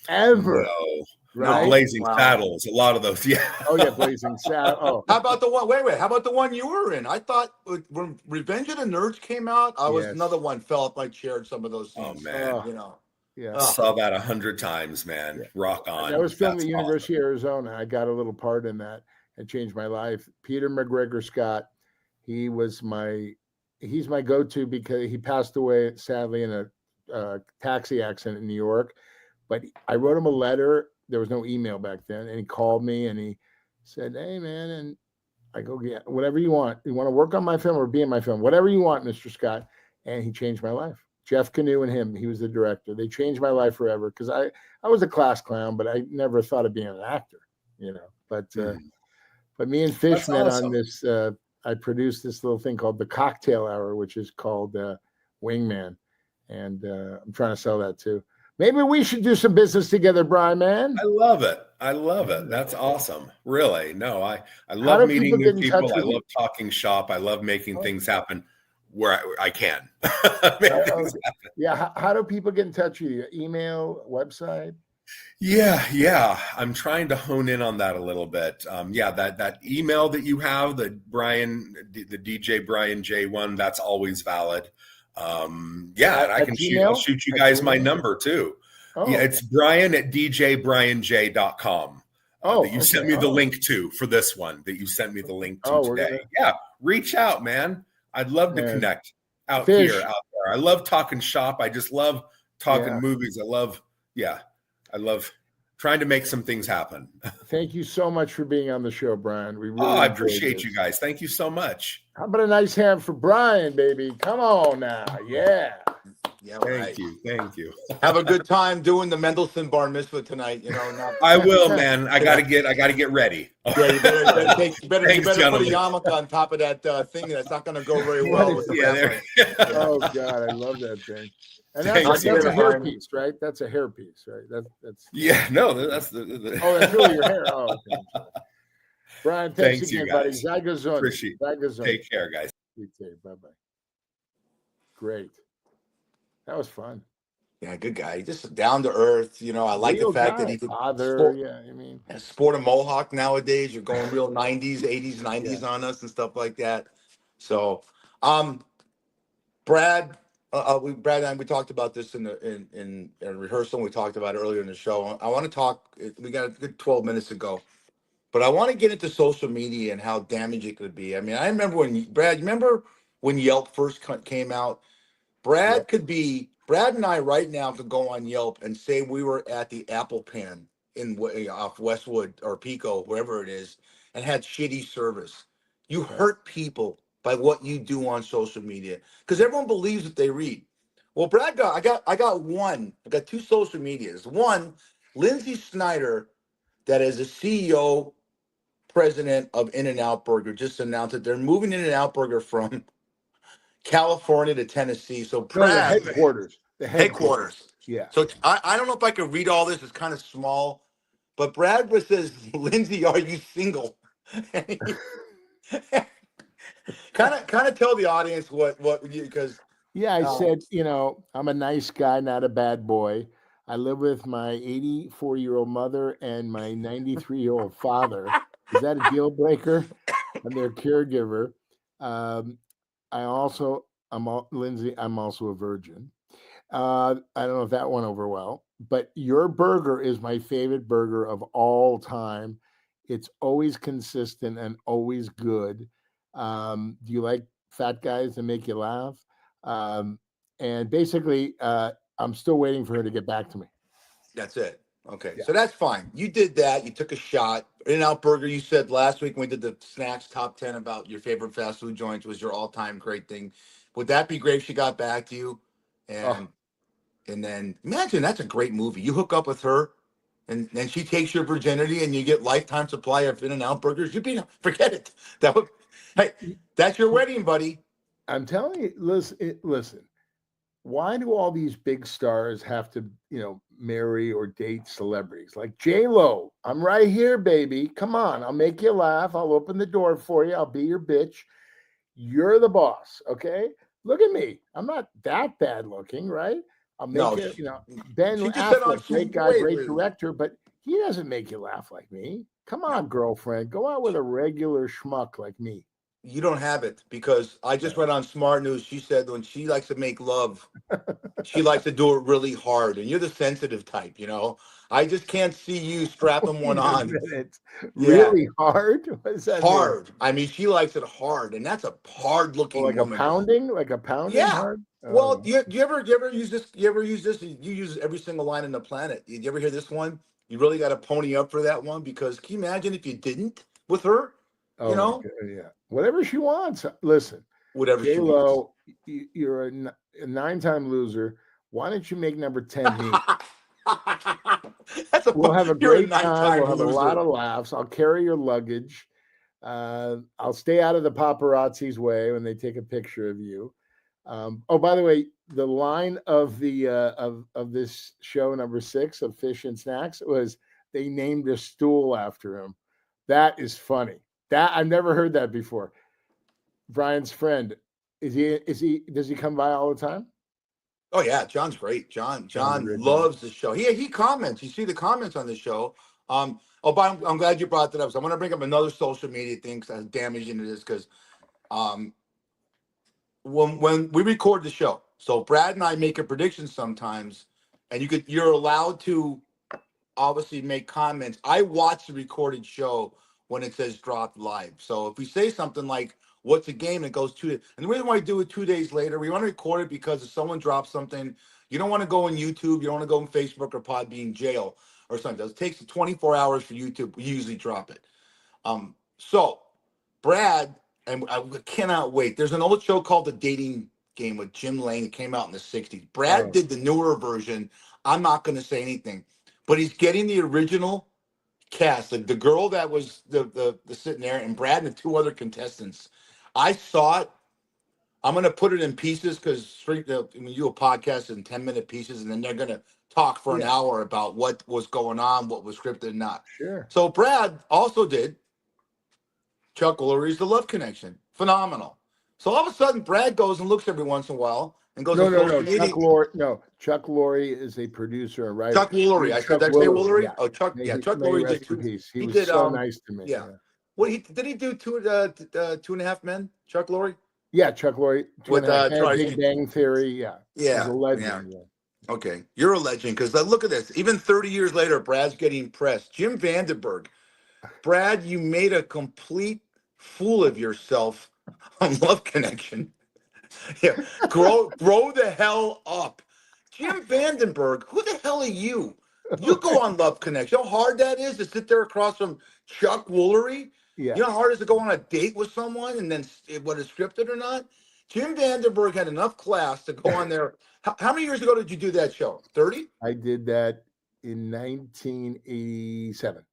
Ever. No. Right? No, Blazing Saddles. A lot of those. Yeah. Oh, yeah. Blazing Saddles. Oh. How about the one? Wait. How about the one you were in? I thought when Revenge of the Nerds came out, another one fell off my chair in some of those scenes. Oh, man. Yeah. I saw that 100 times, man. Yeah. Rock on. That was filmed at University of Arizona. I got a little part in that. It changed my life. Peter McGregor Scott. He's my go-to because he passed away sadly in a taxi accident in New York. But I wrote him a letter. There was no email back then, and he called me and he Said, hey man, and I go, yeah, whatever you want. You want to work on my film or be in my film? Whatever you want, Mr. Scott. And he changed my life. Jeff Canoe and him, he was the director. They changed my life forever because I was a class clown, but I never thought of being an actor, you know. But me and Fish That's met on awesome. this. I produced this little thing called the Cocktail Hour, which is called Wingman, and I'm trying to sell that too. Maybe we should do some business together, Brian, man. I love it. I love it. That's awesome. Really. No, I How love do meeting people new get in touch people. I with you? love talking shop. I love making things happen where I can. Make things happen. Yeah. How do people get in touch with you? Email, website? Yeah. I'm trying to hone in on that a little bit. That email that you have, the DJ Brian J1, that's always valid. And I'll shoot you guys my number too. Oh. Yeah, it's Brian at djbrianj.com. That you sent me the link to for this one, that you sent me the link to today. Yeah, reach out, man. I'd love to connect out there. I love talking shop. I just love talking movies. I love trying to make some things happen. Thank you so much for being on the show, Brian. We really I appreciate you guys. Thank you so much. How about a nice hand for Brian, baby? Come on now. Yeah. Yeah, Thank you. Have a good time doing the Mendelssohn bar mitzvah tonight. You know, I will, man. I gotta get ready. Yeah, you better put a yarmulke on top of that thing. That's not going to go very well with the Oh God, I love that thing. And that's a hairpiece, right? That's a hairpiece, right? That's that's that's really your hair. Oh, okay. Brian, thanks again, buddy. Zagazon. Appreciate it. Take care, guys. Bye-bye. Great. That was fun. Yeah, good guy. Just down to earth. You know, I like the fact that he could sport a mohawk nowadays. You're going real 90s, 80s, 90s on us and stuff like that. So, Brad and I, we talked about this in rehearsal. We talked about it earlier in the show. I want to talk. We got a good 12 minutes ago, but I want to get into social media and how damaging it could be. I mean, I remember when Yelp first came out. Brad and I right now could go on Yelp and say we were at the Apple Pan off Westwood or Pico, wherever it is, and had shitty service. You hurt people by what you do on social media because everyone believes what they read. Well, Brad, I got two social medias. One, Lindsay Snyder, that is the CEO, president of In-N-Out Burger, just announced that they're moving In-N-Out Burger from California to Tennessee. So Brad, the headquarters. Yeah. So I don't know if I can read all this. It's kind of small, but Brad says, Lindsay, are you single? kind of tell the audience what because I said, I'm a nice guy, not a bad boy. I live with my 84-year-old mother and my 93-year-old father. Is that a deal breaker? I'm their caregiver. Lindsay, I'm also a virgin. I don't know if that went over well, but your burger is my favorite burger of all time. It's always consistent and always good. Do you like fat guys that make you laugh? And basically, I'm still waiting for her to get back to me. That's it. Okay, so that's fine. You did that. You took a shot. In-N-Out Burger, you said last week when we did the snacks top 10 about your favorite fast food joints was your all-time great thing. Would that be great if she got back to you? And then imagine that's a great movie. You hook up with her and then she takes your virginity and you get lifetime supply of In-N-Out Burgers. Forget it. That's your wedding, buddy. I'm telling you, listen. Why do all these big stars have to, marry or date celebrities like J-Lo? I'm right here, baby. Come on. I'll make you laugh. I'll open the door for you. I'll be your bitch. You're the boss. Okay. Look at me. I'm not that bad looking, right? I'll make it, Ben Affleck, great guy, great director, but he doesn't make you laugh like me. Come on, girlfriend. Go out with a regular schmuck like me. You don't have it because I just read on Smart News. She said when she likes to make love, she likes to do it really hard. And you're the sensitive type, I just can't see you strapping one on. Really hard? What does that hard. mean? I mean, she likes it hard, and that's a hard-looking woman. Like a pounding Yeah. hard? Well, you ever use this? You ever use this? You use every single line on the planet. You ever hear this one? You really got to pony up for that one because can you imagine if you didn't? with her. Oh You my know, God, yeah. Whatever she wants. Listen, whatever she wants. J-Lo, you're a 9-time loser. Why don't you make number 10 me? We'll have a You're a great time. nine-time We'll have a lot loser. of laughs. I'll carry your luggage. I'll stay out of the paparazzi's way when they take a picture of you. Oh, by the way, the line of the of this show number 6 of Fish and Snacks was they named a stool after him. That is funny. That I've never heard that before. Brian's friend, is he does he come by all the time? Oh yeah, John's great. John John's a John great guy. loves the show. He comments. You see the comments on the show. But I'm glad you brought that up. So I'm going to bring up another social media thing as damaging it is because when we record the show, so Brad and I make a prediction sometimes, and you're allowed to obviously make comments. I watch the recorded show when it says dropped live. So if we say something like what's a game, it goes 2 days. And the reason why I do it 2 days later, we want to record it because if someone drops something, you don't want to go on YouTube, you don't want to go on Facebook or Podbean jail or something. It takes 24 hours for YouTube. We usually drop it. So Brad, and I cannot wait. There's an old show called The Dating Game with Jim Lane. It came out in the 60s. Brad did the newer version. I'm not going to say anything, but he's getting the original cast, like the girl that was the sitting there, and Brad and the 2 other contestants. I saw it. I'm going to put it in pieces because when you do a podcast in 10-minute pieces, and then they're going to talk for an hour about what was going on, what was scripted and not. Sure. So Brad also did Chuck Lorre's The Love Connection. Phenomenal. So all of a sudden, Brad goes and looks every once in a while and goes to social media. Chuck Lorre is a producer and writer. Chuck Woolery. Did I say Woolery? Yeah. Oh, Chuck. Yeah, Chuck May he Woolery rest did in two. peace. He was did, so nice to me. Yeah. What did he do? 2.5 Men. Chuck Lorre. Yeah, Chuck Lorre With Big Bang Theory. Yeah. Yeah. He's a legend. Yeah. Okay, you're a legend because look at this. Even 30 years later, Brad's getting pressed. Jim Vandenberg. Brad, you made a complete fool of yourself on Love Connection. Yeah, grow the hell up. Jim Vandenberg, who the hell are you? You go on Love Connection. You know how hard that is to sit there across from Chuck Woolery? Yeah. You know how hard it is to go on a date with someone and then what is scripted or not? Jim Vandenberg had enough class to go on there. How many years ago did you do that show? 30? I did that in 1987.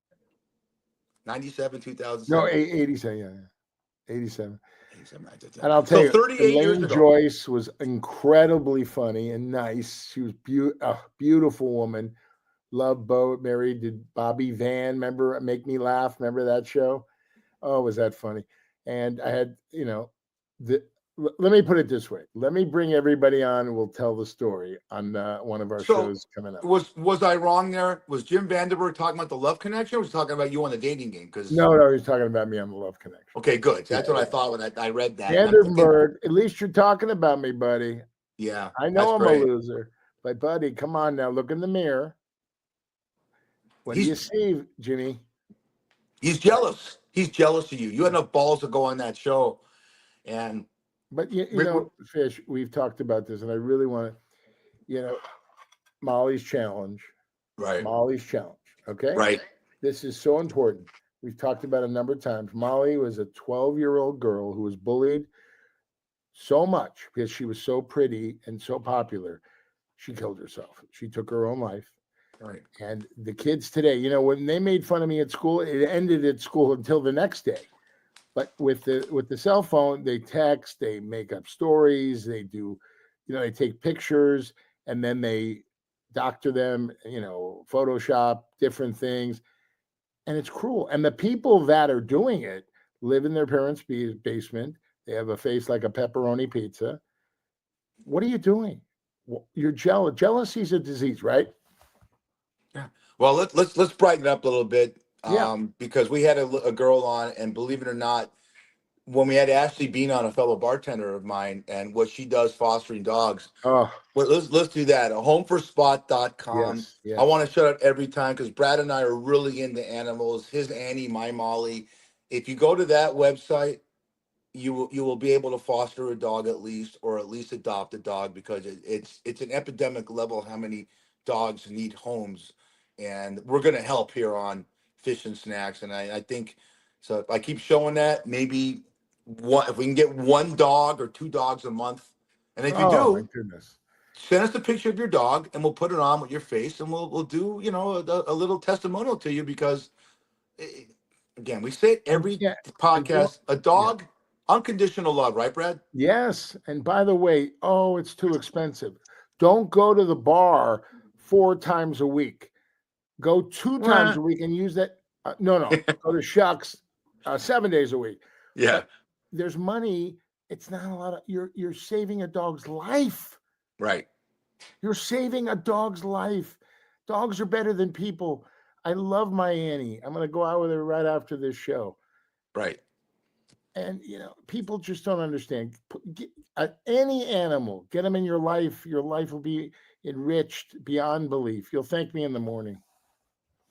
97, 2000. No, 87. Yeah. 87. And I'll tell you, 38 years Elaine ago. Joyce was incredibly funny and nice. She was a beautiful woman. Love Boat, married to Bobby Van. Remember Make Me Laugh? Remember that show? Oh, was that funny? And I had, let me put it this way. Let me bring everybody on and we'll tell the story on one of our shows coming up. Was I wrong there? Was Jim Vandenberg talking about the Love Connection or was he talking about you on the dating game? No, he's talking about me on the Love Connection. Okay, good. That's what I thought when I read that. Vandenberg, at least you're talking about me, buddy. Yeah. I know I'm a loser. But buddy, come on now. Look in the mirror. What do you see, Jimmy? He's jealous. He's jealous of you. You had enough balls to go on that show. But you know, Fish, we've talked about this, and I really want to, Molly's challenge. Right. Molly's challenge. Okay. Right. This is so important. We've talked about it a number of times. Molly was a 12-year-old girl who was bullied so much because she was so pretty and so popular. She killed herself. She took her own life. Right. And the kids today, when they made fun of me at school, it ended at school until the next day. But with the cell phone, they text, they make up stories, they do, they take pictures and then they doctor them, Photoshop different things. And it's cruel. And the people that are doing it live in their parents' basement. They have a face like a pepperoni pizza. What are you doing? Well, you're jealous. Jealousy is a disease, right? Yeah. Well, let's brighten it up a little bit. Yeah. Because we had a girl on, and believe it or not, when we had Ashley Bean on, a fellow bartender of mine, and what she does fostering dogs. Oh, well, let's do that. Homeforspot.com. Yes. I want to shout out every time because Brad and I are really into animals. His Annie, my Molly. If you go to that website, you will be able to foster a dog or at least adopt a dog because it's an epidemic level how many dogs need homes, and we're going to help here on Fish and Snacks. And I think So if I keep showing that, maybe if we can get 1 dog or 2 dogs a month, and if you Oh my do, goodness. send us a picture of your dog, and we'll put it on with your face, and we'll do a little testimonial to you because, eh, again, we say it And every yeah, and podcast: a yeah. dog, unconditional love, right, Brad? Yes. And by the way, it's too expensive. Don't go to the bar 4 times a week. Go 2 times Well, a week and use that. No. Go to Shucks 7 days a week. yeah, But there's money. It's not a lot of you're saving a dog's life. right. You're saving a dog's life. Dogs are better than people. I love my Annie. I'm going to go out with her right after this show. Right. And people just don't understand. Any animal, get them in your life. Your life will be enriched beyond belief. You'll thank me in the morning.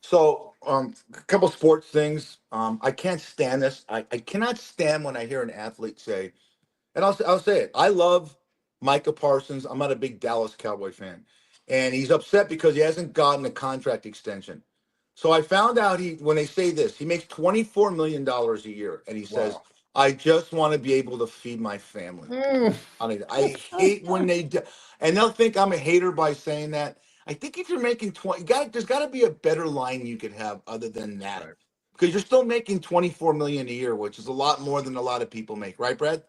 So, a couple sports things. I can't stand this. I cannot stand when I hear an athlete say, and I'll say it. I love Micah Parsons. I'm not a big Dallas Cowboy fan, and he's upset because he hasn't gotten a contract extension. So I found out when they say this, he makes $24 million a year, and he says, Wow. "I just want to be able to feed my family." I hate when they do, and they'll think I'm a hater by saying that. I think if you're making 20, there's got to be a better line you could have other than that, Right. because you're still making 24 million a year, which is a lot more than a lot of people make, right, Brad?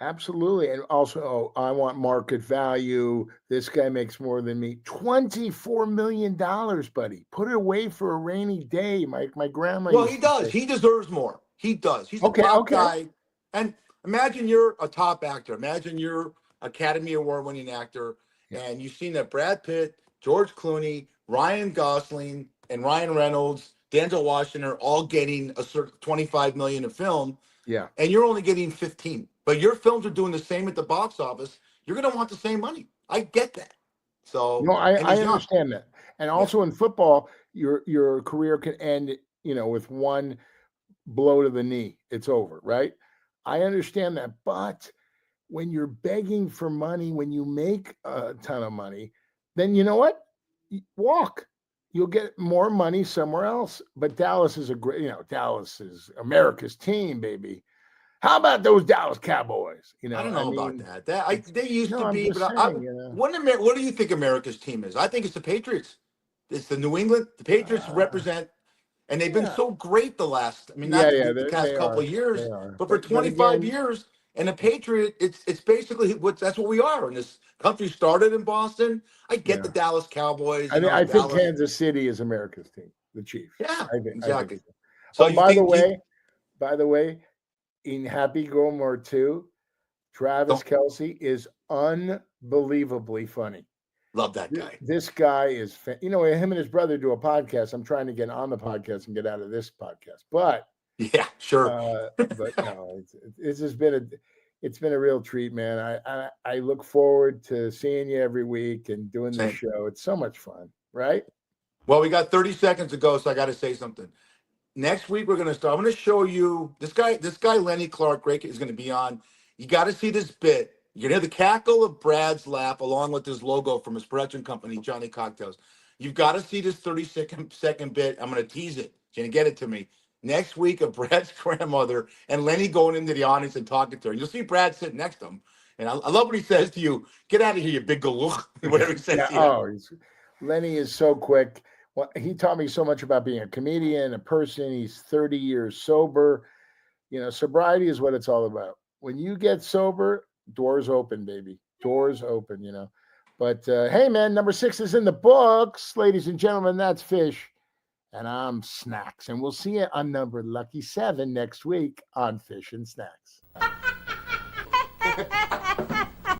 Absolutely. And also, I want market value. This guy makes more than me. $24 million, buddy. Put it away for a rainy day. My grandma Well, used he to does. say. He deserves more. He does. He's a Okay, top okay. guy. And imagine you're a top actor. Imagine you're Academy Award winning actor, Yeah. and you've seen that Brad Pitt, George Clooney, Ryan Gosling, and Ryan Reynolds, Denzel Washington are all getting a certain 25 million a film, Yeah. and you're only getting 15. But your films are doing the same at the box office. You're going to want the same money. I get that. So, No, and I he's young. understand that. And Yeah. also in football, your career can end, with one blow to the knee. It's over, right? I understand that. But when you're begging for money, when you make a ton of money, then you know what? Walk. You'll get more money somewhere else. But Dallas is Dallas is America's team, baby. How about those Dallas Cowboys? I don't I know about mean, that. it's They used no, to I'm be, just but I saying, what do you think America's team is? I think it's the Patriots. It's the New England. The Patriots uh, represent, and they've been yeah, so great the last. I mean, not yeah, the past they couple are, of they years, are. but for But 25 again, years. And a Patriot, it's basically that's what we are. And this country started in Boston. I get the yeah, Dallas Cowboys. I think Dallas. Kansas City is America's team, the Chiefs. Yeah, I think exactly. so. So Oh, you think you by the way, in Happy Gilmore 2, Travis don't Kelce is unbelievably funny. love that guy? This guy is, him and his brother do a podcast. I'm trying to get on the podcast and get out of this podcast, but Yeah, sure. no, it's been a real treat, man. I look forward to seeing you every week and doing this Same. show. It's so much fun, right? Well, we got 30 seconds to go, so I got to say something. Next week we're gonna start. I'm gonna show you this guy. This guy Lenny Clark, great, is gonna be on. You got to see this bit. You're gonna hear the cackle of Brad's laugh along with his logo from his production company, Johnny Cocktails. You've got to see this 30-second bit. I'm gonna tease it. You're gonna get it to me next week of Brad's grandmother and Lenny going into the audience and talking to her. You'll see Brad sitting next to him, and I love what he says to you. Get out of here, you big galooch. Whatever he says Yeah. to you. Oh, Lenny is so quick. Well, he taught me so much about being a comedian, a person. He's 30 years sober. Sobriety is what it's all about. When you get sober, doors open, baby. Doors open, But hey, man, number 6 is in the books. Ladies and gentlemen, that's Fish. And I'm Snacks. And we'll see you on number lucky 7 next week on Fish and Snacks.